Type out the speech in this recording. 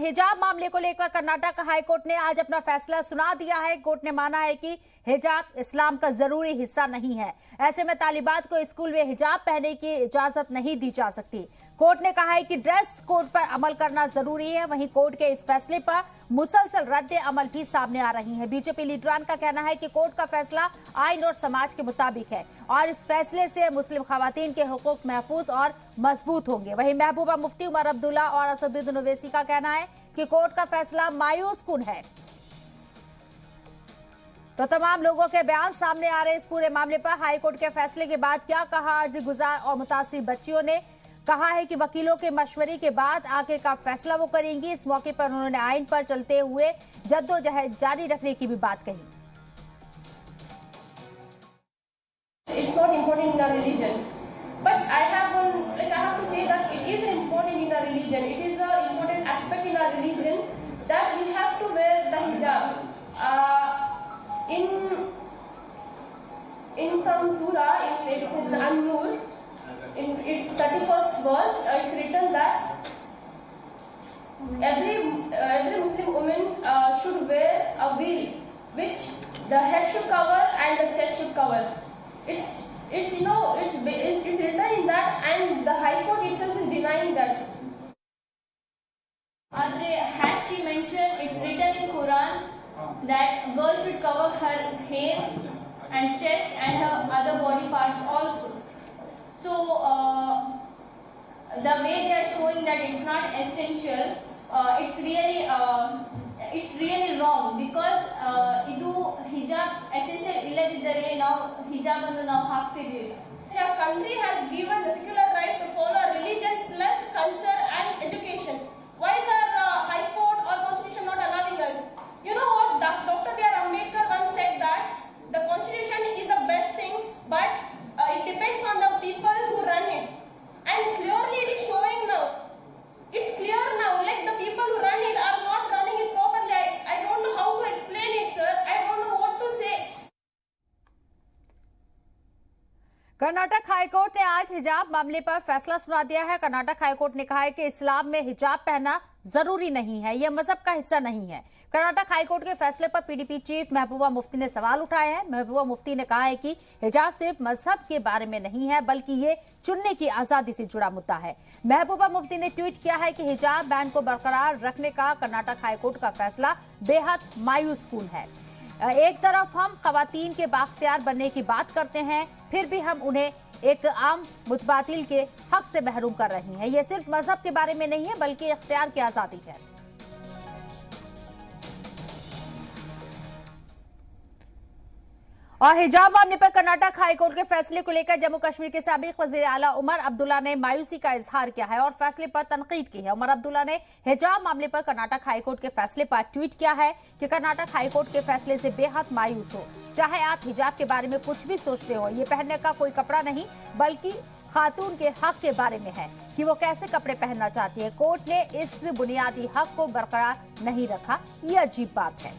हिजाब मामले को लेकर कर्नाटक हाईकोर्ट ने आज अपना फैसला सुना दिया है। कोर्ट ने माना है कि हिजाब इस्लाम का जरूरी हिस्सा नहीं है। ऐसे में तालिबात को स्कूल में हिजाब पहनने की इजाजत नहीं दी जा सकती। कोर्ट ने कहा है कि ड्रेस कोड पर अमल करना जरूरी है। वहीं कोर्ट के इस फैसले पर मुसलसल रद्द अमल भी सामने आ रही है। बीजेपी लीडरान का कहना है कि कोर्ट का फैसला आइन और समाज के मुताबिक है और इस फैसले से मुस्लिम खवातीन के हुकूक महफूज और मजबूत होंगे। वहीं महबूबा मुफ्ती उमर अब्दुल्ला और असदुद्दीन ओवैसी का कहना है कि कोर्ट का फैसला मायूस कुन है। तो तमाम लोगों के बयान सामने आ रहे इस पूरे मामले पर हाईकोर्ट के फैसले के बाद क्या कहा अर्जी गुजार और मुतासिर बच्चियों ने। कहा है कि वकीलों के मशवरे के बाद आगे का फैसला वो करेंगी। इस मौके पर उन्होंने आइन पर चलते हुए जद्दोजहद जारी रखने की भी बात कही। It's not important in our religion, but I have to say that it is important in our religion. It is an important aspect in our religion that we have to wear the hijab. In some surah, it's in An-Nur, in its 31st verse, it's written that every Muslim woman should wear a veil, which the head should cover and the chest should cover. It's written in that, and the High Court itself is denying that. Has she mentioned, it's written in Quran that girl should cover her hair and chest and her other body parts also. So the way they are showing that it's not essential, it's really wrong, because idu hijab essential illadiddare now hijab annu now haagtirilla. Our country has given the secular right to follow religion plus culture and education. Why is our High Court or Constitution not allowing us? You know what? Dr. B.R. Ambedkar once said that the Constitution is the best thing, but it depends on the people who run it. And clearly it is showing now. It's clear now, like the people who run it are not running it properly. I don't know how to explain it, sir. I don't know what to say. Karnataka high court ने आज हिजाब मामले पर फैसला सुना दिया है। Karnataka high court ने कहा है कि इस्लाम में हिजाब पहनना जरूरी नहीं है, यह मजहब का हिस्सा नहीं है। कर्नाटक हाईकोर्ट के फैसले पर पीडीपी चीफ महबूबा मुफ्ती ने सवाल उठाए हैं। महबूबा मुफ्ती ने कहा है कि हिजाब सिर्फ मजहब के बारे में नहीं है, बल्कि ये चुनने की आजादी से जुड़ा मुद्दा है। महबूबा मुफ्ती ने ट्वीट किया है कि हिजाब बैन को बरकरार रखने का कर्नाटक हाईकोर्ट का फैसला बेहद मायूस कुन है। एक तरफ हम खवातीन के बाख्तियार बनने की बात करते हैं, फिर भी हम उन्हें एक आम मुतबादिल के हक से महरूम कर रही हैं। यह सिर्फ मजहब के बारे में नहीं है, बल्कि इख्तियार की आजादी है। और हिजाब मामले पर कर्नाटक हाईकोर्ट के फैसले को लेकर जम्मू कश्मीर के साबिक वजीर आला उमर अब्दुल्ला ने मायूसी का इजहार किया है और फैसले पर तनकीद की है। उमर अब्दुल्ला ने हिजाब मामले पर कर्नाटक हाईकोर्ट के फैसले पर ट्वीट किया है कि कर्नाटक हाईकोर्ट के फैसले से बेहद मायूस हो। चाहे आप हिजाब के बारे में कुछ भी सोचते हो, ये पहनने का कोई कपड़ा नहीं, बल्कि खातून के हक के बारे में है कि वो कैसे कपड़े पहनना चाहती है। कोर्ट ने इस बुनियादी हक को बरकरार नहीं रखा, ये अजीब बात है।